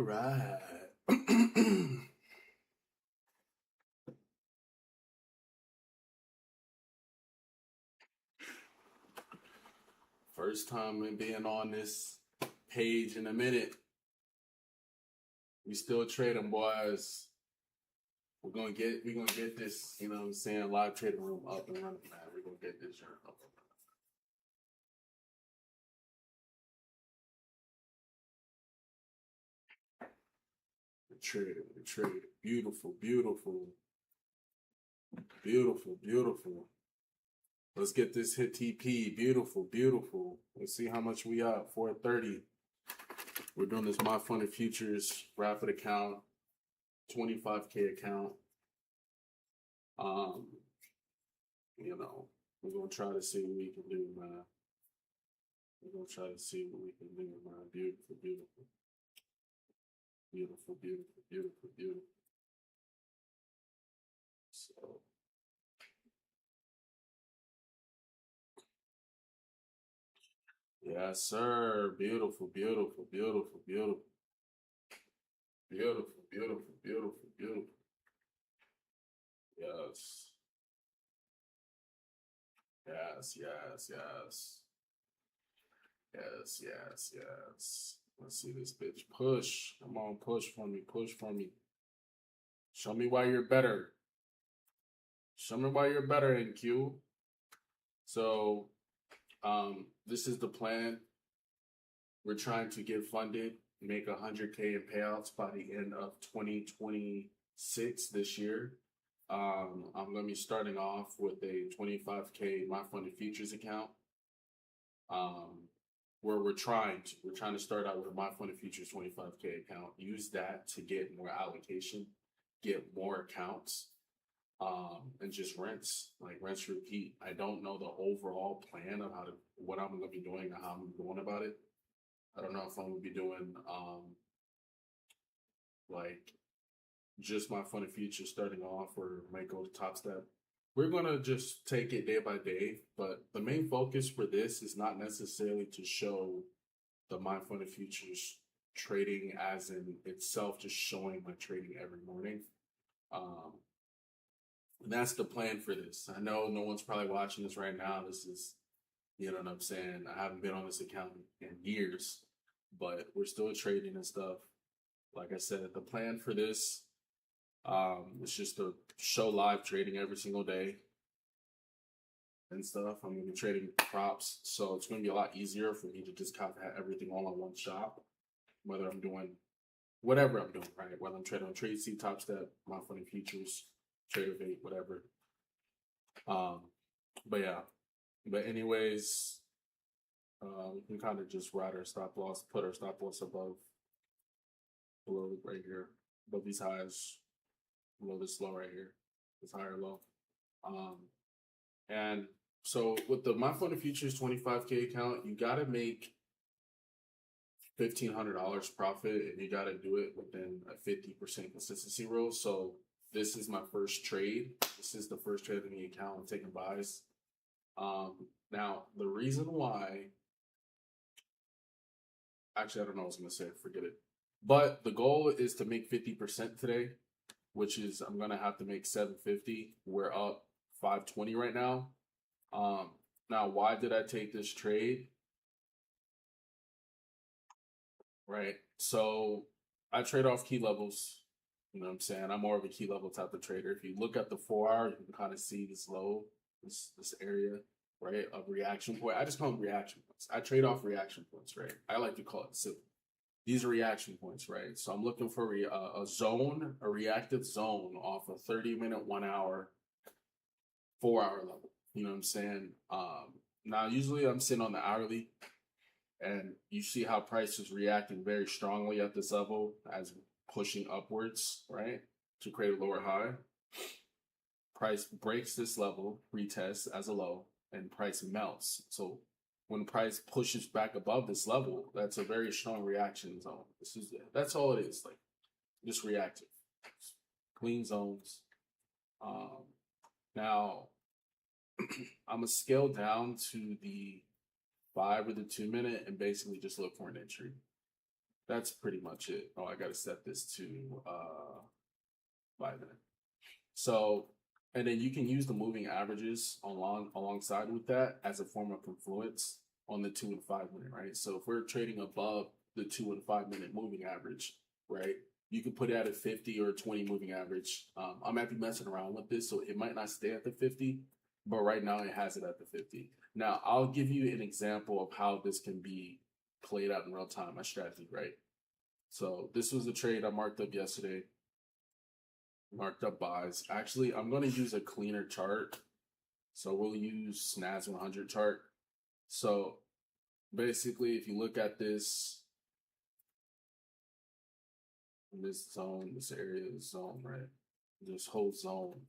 right. First time in being on this page in a minute. We still trading, boys. We're gonna get this, you know what I'm saying, live trading room up and running, man. We're gonna get this journey up and running. We traded. Beautiful, beautiful, beautiful, beautiful. Let's get this hit TP. Beautiful, beautiful. Let's see how much we up. 430. We're doing this My Fun and Futures rapid account, 25K account. Um, we're gonna try to see what we can do, man. We're gonna try to see what we can do, man. Beautiful, beautiful, beautiful, beautiful, beautiful, beautiful. So yes, sir. Beautiful, beautiful, beautiful, beautiful, beautiful, beautiful, beautiful, beautiful. Yes. Yes, yes, yes. Yes, yes, yes. Let's see this bitch. Push. Come on, push for me. Push for me. Show me why you're better. Show me why you're better, NQ. So, this is the plan. We're trying to get funded, make 100K in payouts by the end of 2026 this year. I'm gonna be starting off with a 25K My Funded Futures account. Where we're trying to start out with a My Funded Futures 25K account. Use that to get more allocation, get more accounts, and just rinse, repeat. I don't know the overall plan of what I'm gonna be doing and how I'm going about it. I don't know if I'm gonna be doing like just My Funded Future starting off, or might go to Top Step. We're gonna just take it day by day, but the main focus for this is not necessarily to show the My Funded Futures trading as in itself, just showing my trading every morning. Um, and that's the plan for this. I know no one's probably watching this right now. This is, you know what I'm saying? I haven't been on this account in years, but we're still trading and stuff. Like I said, the plan for this is just to show live trading every single day and stuff. I'm gonna be trading props, so it's gonna be a lot easier for me to just kind of have everything all on one shop. Whether I'm doing whatever I'm doing, right? Whether I'm trading on TradeC, Top Step, My Funded Futures, TraderVate, whatever. Um, but yeah. But anyways, we can kind of just ride our stop loss, put our stop loss below right here, above these highs, below this low right here, this higher low. And so with the My Funded Futures 25K account, you got to make $1,500 profit, and you got to do it within a 50% consistency rule. So this is my first trade. This is the first trade in the account. I'm taking buys. Now the reason why, actually, I don't know what I was gonna say. Forget it. But the goal is to make 50% today, which is I'm gonna have to make 750. We're up 520 right now. Now why did I take this trade? Right. So I trade off key levels. You know what I'm saying? I'm more of a key level type of trader. If you look at the 4 hour, you can kind of see this low, this area, right, of reaction point. I just call them reaction points. I trade off reaction points, right? I like to call it simple. These are reaction points, right? So I'm looking for a zone, a reactive zone off a 30-minute, 1 hour, 4 hour level. You know what I'm saying? Now, usually I'm sitting on the hourly, and you see how price is reacting very strongly at this level as pushing upwards, right, to create a lower high. Price breaks this level, retests as a low, and price melts. So when price pushes back above this level, that's a very strong reaction zone. That's all it is, like just reactive, clean zones. Now I'm gonna scale down to the 5 or the 2 minute and basically just look for an entry. that's pretty much it. Oh, I gotta set this to 5 minutes. So, and then you can use the moving averages alongside with that as a form of confluence on the 2 and 5 minute, right? So if we're trading above the 2 and 5 minute moving average, right? You can put it at a 50 or a 20 moving average. I might be messing around with this, so it might not stay at the 50, but right now it has it at the 50. Now I'll give you an example of how this can be played out in real time, my strategy, right? So this was a trade I marked up yesterday. Marked up buys. Actually, I'm going to use a cleaner chart. So we'll use SNAS 100 chart. So basically, if you look at this, this zone, this area of the zone, right? This whole zone.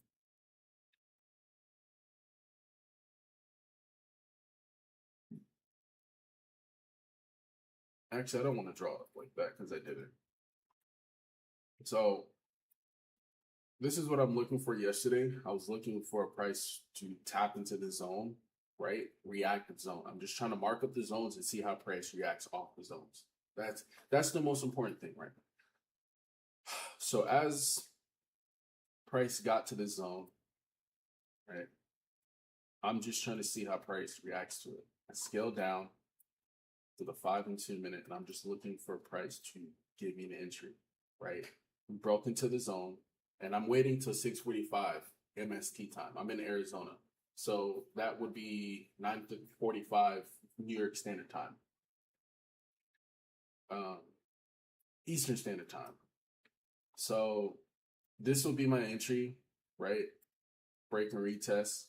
Actually, I don't want to draw it like that because I didn't. So this is what I'm looking for yesterday. I was looking for a price to tap into the zone, right? Reactive zone. I'm just trying to mark up the zones and see how price reacts off the zones. That's the most important thing, right? So as price got to the zone, right? I'm just trying to see how price reacts to it. I scale down to the 5 and 2 minute, and I'm just looking for price to give me an entry, right? We broke into the zone, and I'm waiting till 6:45 MST time. I'm in Arizona, so that would be 9:45 New York Standard Time, um, Eastern Standard Time. So this will be my entry, right? Break and retest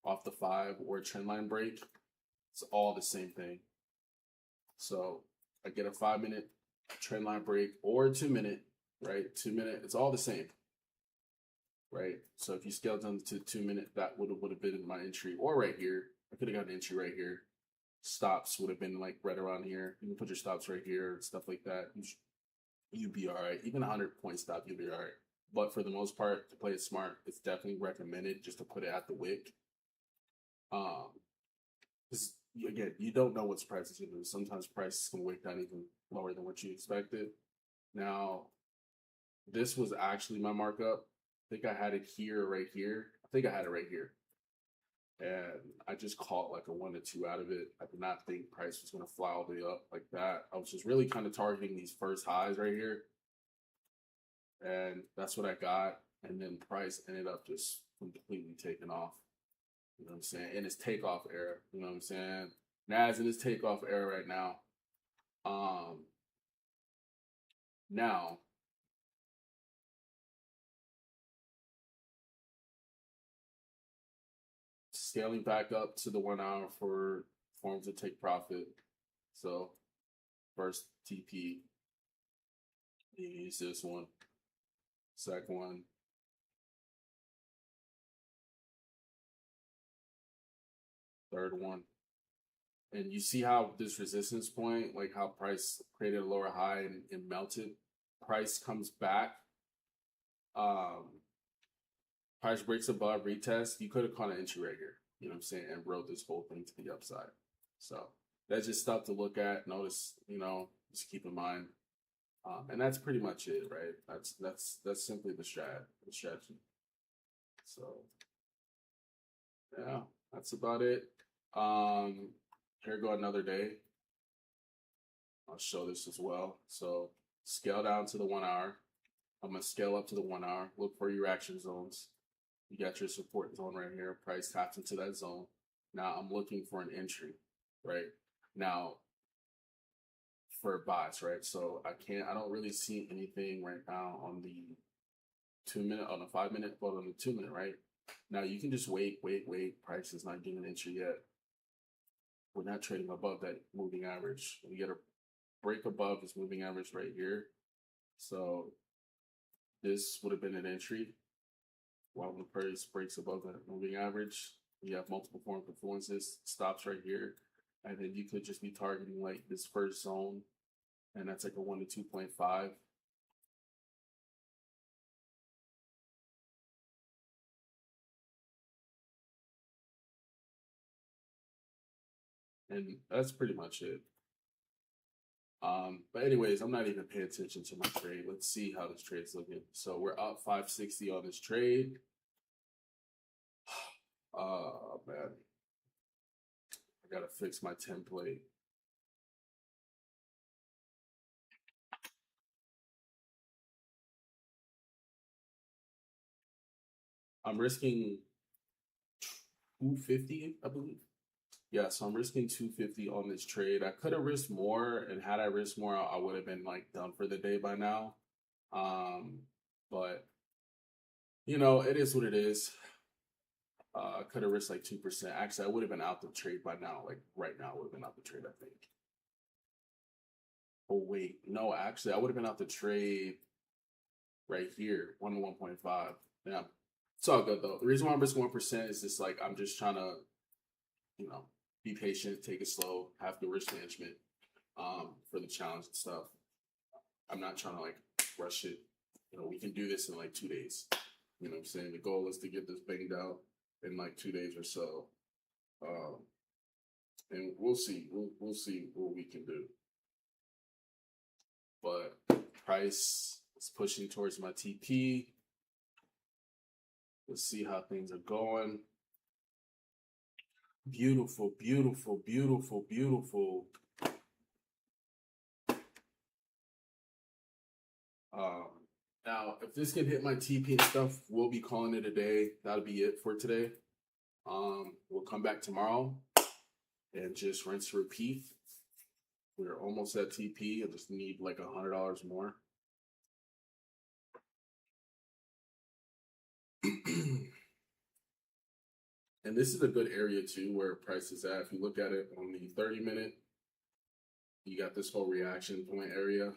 off the 5 or trend line break. It's all the same thing. So I get a 5 minute trend line break or a 2 minute, right? 2 minute, it's all the same, right? So if you scale down to 2 minute, that would have been my entry, or right here. I could have got an entry right here. Stops would have been like right around here. You can put your stops right here, stuff like that. You'd be all right. Even a 100-point stop, you'll be all right. But for the most part, to play it smart, it's definitely recommended just to put it at the wick. Because again, you don't know what price is going to do. Sometimes prices can wick down even lower than what you expected. Now, this was actually my markup. I think I had it here, right here. I think I had it right here. And I just caught like a 1 to 2 out of it. I did not think price was going to fly all the way up like that. I was just really kind of targeting these first highs right here. And that's what I got. And then price ended up just completely taking off. You know what I'm saying? In his takeoff era. You know what I'm saying? Nas in his takeoff era right now. Now scaling back up to the 1 hour for forms to take profit. So first TP, you use this one. Second one. Third one. And you see how this resistance point, like how price created a lower high and melted. Price comes back. Price breaks above retest. You could have caught an entry right here. You know what I'm saying? And rode this whole thing to the upside. So that's just stuff to look at. Notice, just keep in mind. And that's pretty much it, right? That's simply the strategy. So yeah, that's about it. Here go another day. I'll show this as well. So scale down to the 1 hour. I'm gonna scale up to the 1 hour. Look for your action zones. You got your support zone right here. Price taps into that zone. Now I'm looking for an entry, right? Now for buys, right? So I don't really see anything right now on the 2 minute, on the 5 minute, but on the 2 minute, right? Now you can just wait. Price is not getting an entry yet. We're not trading above that moving average. We get a break above this moving average right here. So this would have been an entry. While the price breaks above that moving average, you have multiple form confluences, stops right here. And then you could just be targeting like this first zone, and that's like a 1 to 2.5. And that's pretty much it. But anyways, I'm not even paying attention to my trade. Let's see how this trade's looking. So we're up 560 on this trade. Man, I gotta fix my template. I'm risking 250, I believe. Yeah, so I'm risking 250 on this trade. I could have risked more, and had I risked more, I would have been like done for the day by now. But you know, it is what it is. I could have risked like 2%. Actually, I would have been out the trade by now. Like right now, I would have been out the trade, I think. Oh wait, no, actually, I would have been out the trade right here, 1 to 1.5. Yeah, it's all good though. The reason why I'm risking 1% is just like I'm just trying to, you know, be patient, take it slow, have good risk management for the challenge and stuff. I'm not trying to like rush it. You know, we can do this in like 2 days. You know what I'm saying? The goal is to get this banged out in like 2 days or so. And we'll see. We'll see what we can do. But price is pushing towards my TP. Let's see how things are going. Beautiful, beautiful, beautiful, beautiful. Now, if this can hit my TP and stuff, we'll be calling it a day. That'll be it for today. We'll come back tomorrow and just rinse and repeat. We're almost at TP. I just need like $100 more. And this is a good area too where price is at. If you look at it on the 30-minute, you got this whole reaction point area.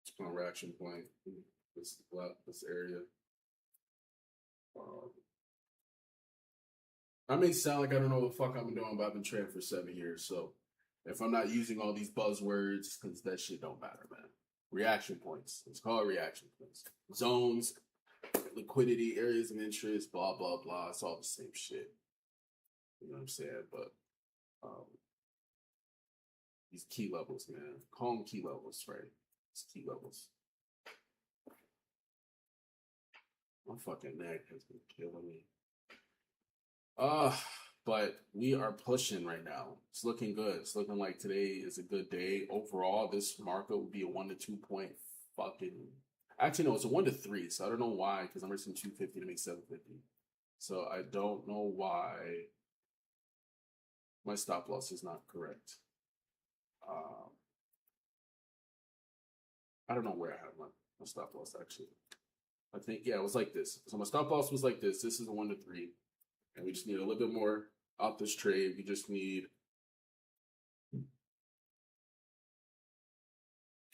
It's my reaction point. This area. I may sound like I don't know what the fuck I'm doing, but I've been trading for 7 years. So if I'm not using all these buzzwords, because that shit don't matter, man. Reaction points. It's called reaction points. Zones, liquidity, areas of interest, blah, blah, blah. It's all the same shit. You know what I'm saying? But these key levels, man. Call them key levels, right? It's key levels. My fucking neck has been killing me. But we are pushing right now. It's looking good. It's looking like today is a good day. Overall, this market would be a 1 to 2 point fucking. Actually, no, it's a 1 to 3. So I don't know why, because I'm risking 250 to make 750. So I don't know why my stop loss is not correct. I don't know where I have my stop loss actually. I think, yeah, it was like this. So my stop loss was like this. This is a 1 to 3. And we just need a little bit more out this trade. We just need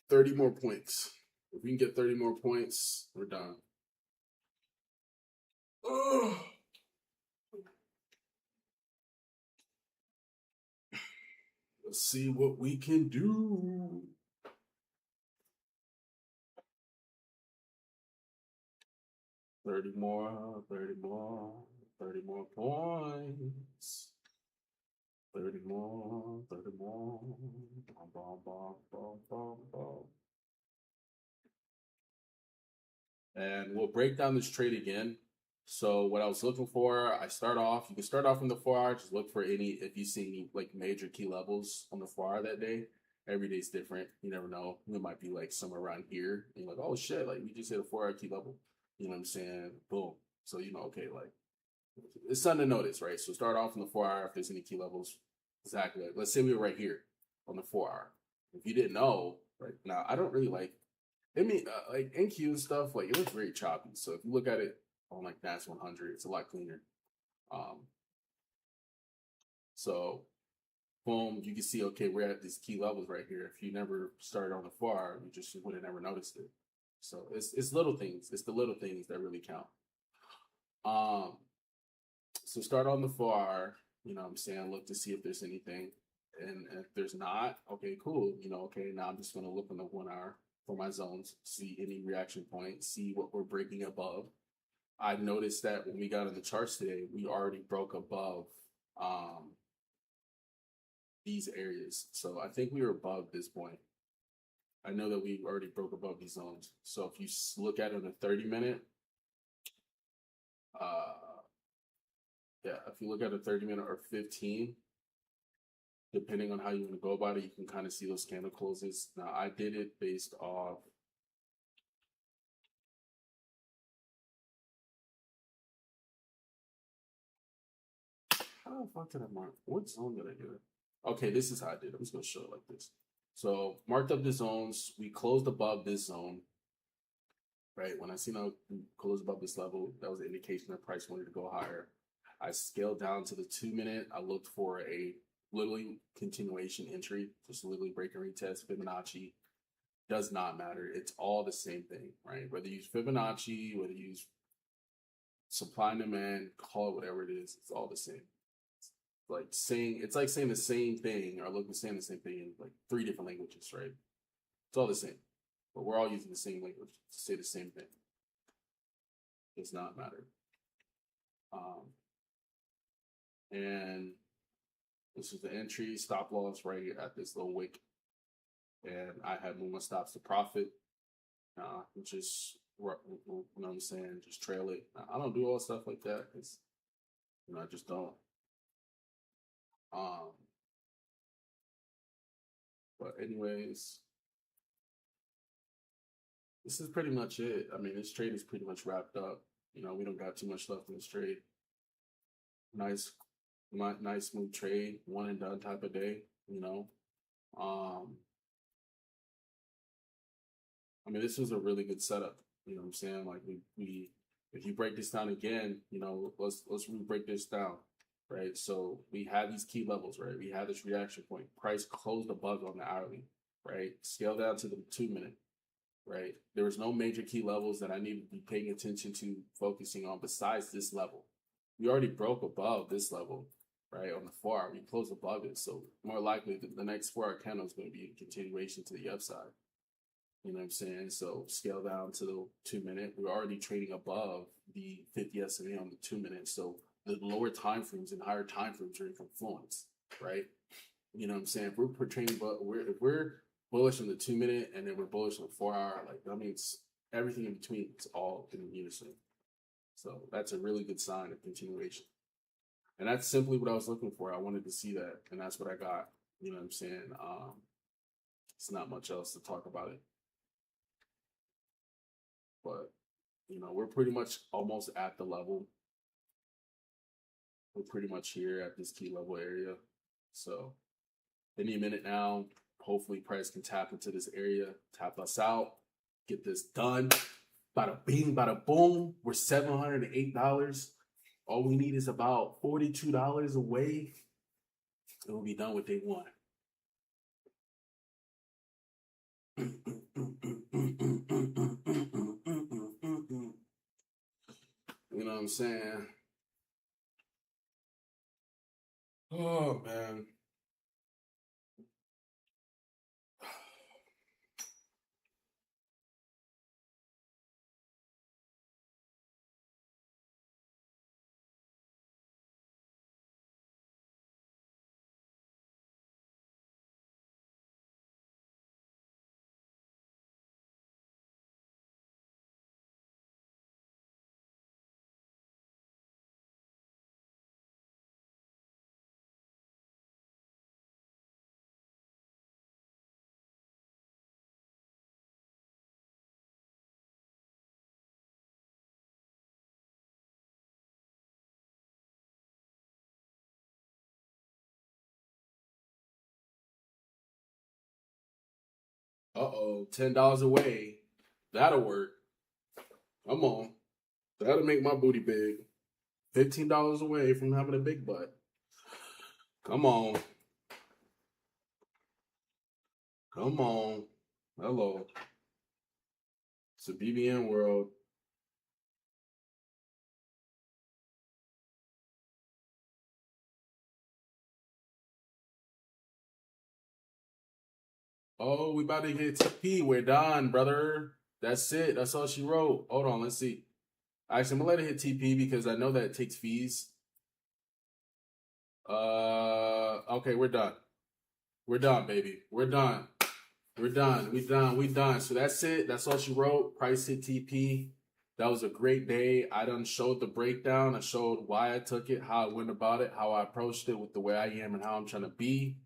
30 more points. If we can get 30 more points, we're done. Oh. Let's see what we can do. Thirty more, 30 more, 30 more points. 30 more, 30 more. Bom, bom, bom, bom, bom. And we'll break down this trade again. So what I was looking for, you can start off in the 4 hour, just look for if you see any like major key levels on the 4 hour that day. Every day's different. You never know. It might be like somewhere around here. And you're like, oh shit, like we just hit a 4 hour key level. You know what I'm saying? Boom. So you know, okay, like it's something to notice, right? So start off in the 4 hour if there's any key levels. Exactly. Like, let's say we were right here on the 4 hour. If you didn't know, right now, I don't really like like NQ and stuff, like it looks very choppy. So if you look at it on like NAS 100, it's a lot cleaner. So boom, you can see, okay, we're at these key levels right here. If you never started on the 4 hour, you just would have never noticed it. So it's little things. It's the little things that really count. So start on the 4 hour, you know what I'm saying? Look to see if there's anything. And if there's not, okay, cool. You know, okay, now I'm just going to look on the 1 hour for my zones, see any reaction points, see what we're breaking above. I noticed that when we got on the charts today, we already broke above these areas. So I think we were above this point. I know that we already broke above these zones. So if you look at it in a 30-minute, yeah, if you look at a 30-minute or 15, depending on how you want to go about it, you can kind of see those candle closes. Now I did it based off. How the fuck did I mark? What zone did I do it? Okay, this is how I did it. I'm just gonna show it like this. So marked up the zones. We closed above this zone. Right when I seen I closed above this level, that was an indication that price wanted to go higher. I scaled down to the 2-minute. I looked for a literally continuation entry, just literally break and retest Fibonacci. Does not matter. It's all the same thing, right? Whether you use Fibonacci, whether you use supply and demand, call it whatever it is, it's all the same. It's like saying the same thing or looking saying the same thing in like 3 different languages, right? It's all the same, but we're all using the same language to say the same thing. Does not matter. And this is the entry stop loss right at this little wick, and I had movement stops to profit. Just you know what I'm saying, just trail it. I don't do all stuff like that because I just don't. But anyways, this is pretty much it. I mean, this trade is pretty much wrapped up. We don't got too much left in this trade. Nice smooth trade, one and done type of day. I mean, this was a really good setup. You know what I'm saying? Like we if you break this down again, let's re-break this down, right? So we had these key levels, right? We had this reaction point. Price closed above on the hourly, right? Scale down to the 2-minute, right? There was no major key levels that I needed to be paying attention to, focusing on besides this level. We already broke above this level, right? On the 4-hour, we closed above it. So more likely the next 4-hour candle is going to be a continuation to the upside. You know what I'm saying? So scale down to the 2-minute. We're already trading above the 50 SMA on the 2-minute. So the lower time frames and higher time frames are in confluence, right? You know what I'm saying? If we're trading, but if we're bullish on the 2-minute and then we're bullish on the 4-hour, like that means everything in between is all in unison. So that's a really good sign of continuation. And that's simply what I was looking for. I wanted to see that, and that's what I got. You know what I'm saying? It's not much else to talk about it. But, we're pretty much almost at the level. We're pretty much here at this key level area. So any minute now, hopefully price can tap into this area, tap us out, get this done. Bada bing, bada boom. We're $708. All we need is about $42 away. And we'll be done with day 1. You know what I'm saying? Oh, man. Uh-oh, $10 away. That'll work. Come on. That'll make my booty big. $15 away from having a big butt. Come on. Come on. Hello. It's a BBN world. Oh, we about to get TP. We're done, brother. That's it. That's all she wrote. Hold on. Let's see. Actually, I'm going to let it hit TP because I know that it takes fees. Okay, we're done. We're done, baby. We're done. We're done. We done. We done. So that's it. That's all she wrote. Price hit TP. That was a great day. I done showed the breakdown. I showed why I took it, how I went about it, how I approached it with the way I am and how I'm trying to be.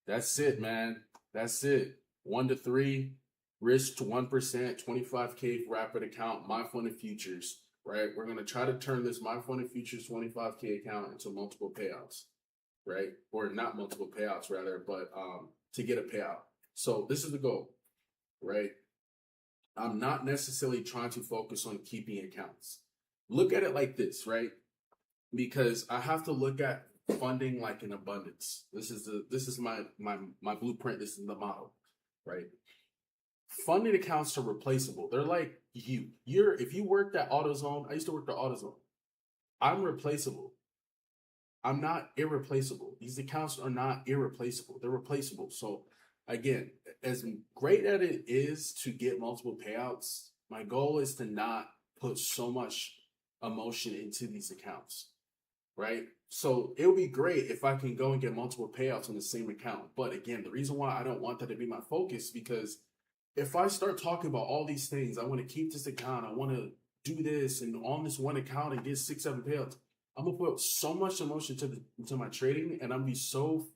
That's it, man. That's it. 1 to 3, risk to 1%, 25K rapid account, My Funded Futures, right? We're going to try to turn this My Funded Futures 25K account into multiple payouts, right? Or not multiple payouts, rather, but to get a payout. So this is the goal, right? I'm not necessarily trying to focus on keeping accounts. Look at it like this, right? Because I have to look at funding like in abundance. This is my blueprint. This is the model, right? Funding accounts are replaceable. They're like if you worked at AutoZone, I used to work at AutoZone. I'm replaceable. I'm not irreplaceable. These accounts are not irreplaceable. They're replaceable. So again, as great as it is to get multiple payouts, my goal is to not put so much emotion into these accounts, right? So it would be great if I can go and get multiple payouts on the same account. But again, the reason why I don't want that to be my focus, because if I start talking about all these things, I want to keep this account, I want to do this and on this one account and get 6, 7 payouts, I'm gonna put so much emotion to my trading, and I'm gonna be so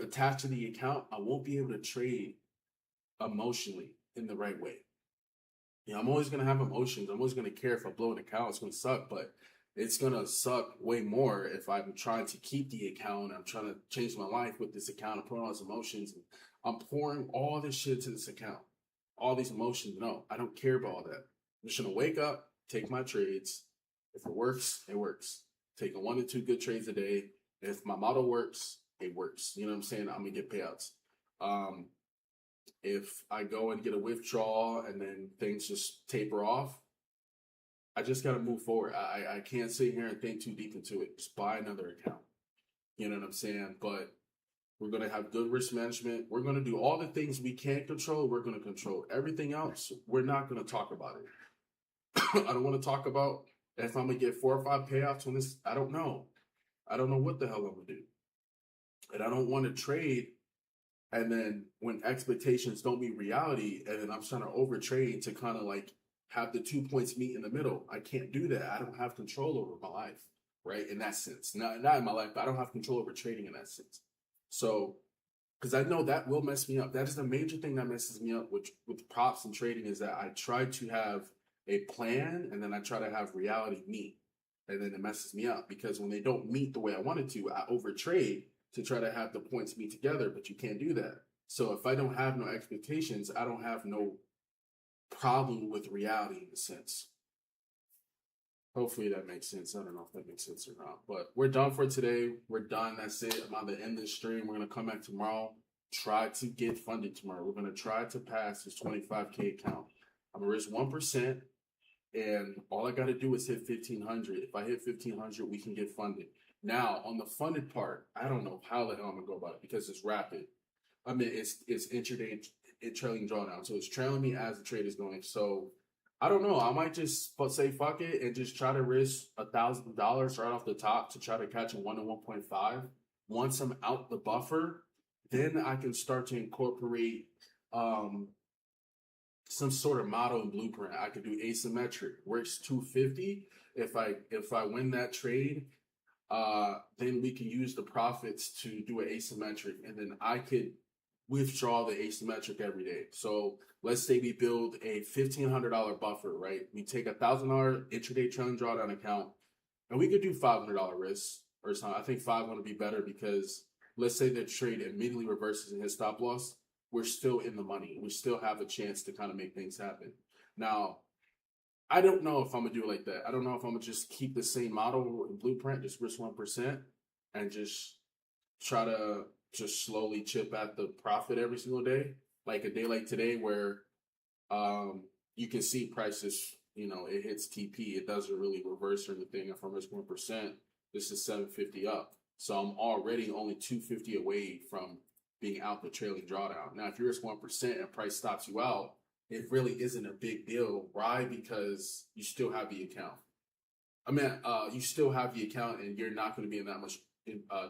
attached to the account, I won't be able to trade emotionally in the right way. Yeah, I'm always gonna have emotions. I'm always gonna care if I blow an account, it's gonna suck, but it's gonna suck way more if I'm trying to keep the account. I'm trying to change my life with this account. I'm putting all these emotions. And I'm pouring all this shit to this account, all these emotions. No, I don't care about all that. I'm just gonna wake up, take my trades. If it works, it works. Taking 1 to 2 good trades a day. If my model works, it works. You know what I'm saying? I'm gonna get payouts. If I go and get a withdrawal and then things just taper off, I just gotta move forward. I can't sit here and think too deep into it. Just buy another account. You know what I'm saying? But we're gonna have good risk management. We're gonna do all the things we can't control. We're gonna control everything else. We're not gonna talk about it. I don't want to talk about if I'm gonna get 4 or 5 payouts on this. I don't know. I don't know what the hell I'm gonna do, and I don't want to trade. And then when expectations don't meet reality, and then I'm trying to overtrade to kind of like have the 2 points meet in the middle. I can't do that. I don't have control over my life, right? In that sense, not in my life, but I don't have control over trading in that sense. So, because I know that will mess me up. That is the major thing that messes me up with props and trading, is that I try to have a plan and then I try to have reality meet, and then it messes me up because when they don't meet the way I wanted to, I overtrade to try to have the points meet together, but you can't do that. So if I don't have no expectations, I don't have no problem with reality in a sense. Hopefully that makes sense. I don't know if that makes sense or not, but we're done for today. We're done. That's it. I'm on the end of the stream. We're going to come back tomorrow. Try to get funded tomorrow. We're going to try to pass this 25K account. I'm going to risk 1%. And all I got to do is hit 1,500. If I hit 1,500, we can get funded. Now, on the funded part, I don't know how the hell I'm going to go about it because it's rapid. I mean, it's intraday, trailing drawdown. So it's trailing me as the trade is going. So I don't know. I might just say fuck it and just try to risk $1,000 right off the top to try to catch a 1 to 1.5. Once I'm out the buffer, then I can start to incorporate some sort of model and blueprint. I could do asymmetric, works 250. If I win that trade, then we can use the profits to do an asymmetric, and then I could withdraw the asymmetric every day. So let's say we build a $1,500 buffer, right? We take $1,000 intraday trailing drawdown account, and we could do $500 risks or something. I think 5 want to be better because let's say the trade immediately reverses and hits stop loss. We're still in the money. We still have a chance to kind of make things happen. Now, I don't know if I'm going to do it like that. I don't know if I'm going to just keep the same model and blueprint, just risk 1%, and just try to just slowly chip at the profit every single day. Like a day like today where you can see prices, it hits TP. It doesn't really reverse or anything. If I risk 1%, this is 750 up. So I'm already only 250 away from being out the trailing drawdown. Now, if you risk 1% and price stops you out, it really isn't a big deal. Why? Because you still have the account. You still have the account, and you're not going to be in that much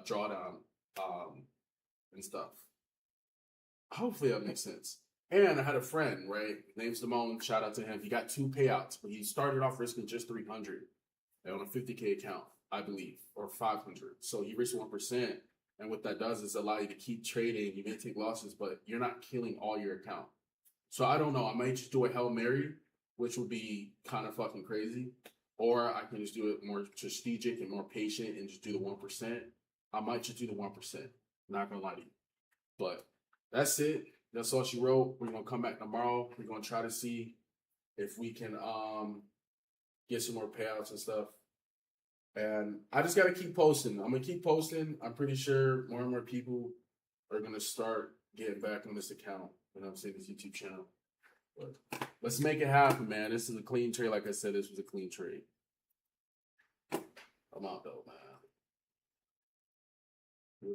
drawdown and stuff. Hopefully that makes sense. And I had a friend, right? Name's Damone. Shout out to him. He got 2 payouts, but he started off risking just 300 on a 50K account, I believe, or 500. So he risked 1%. And what that does is allow you to keep trading. You may take losses, but you're not killing all your account. So I don't know. I might just do a Hail Mary, which would be kind of fucking crazy. Or I can just do it more strategic and more patient and just do the 1%. I might just do the 1%. Not gonna lie to you. But that's it. That's all she wrote. We're gonna come back tomorrow. We're gonna try to see if we can get some more payouts and stuff. And I just gotta keep posting. I'm gonna keep posting. I'm pretty sure more and more people are gonna start getting back on this account. You know what I'm saying? This YouTube channel. But let's make it happen, man. This is a clean trade. Like I said, this was a clean trade. I'm out though, man.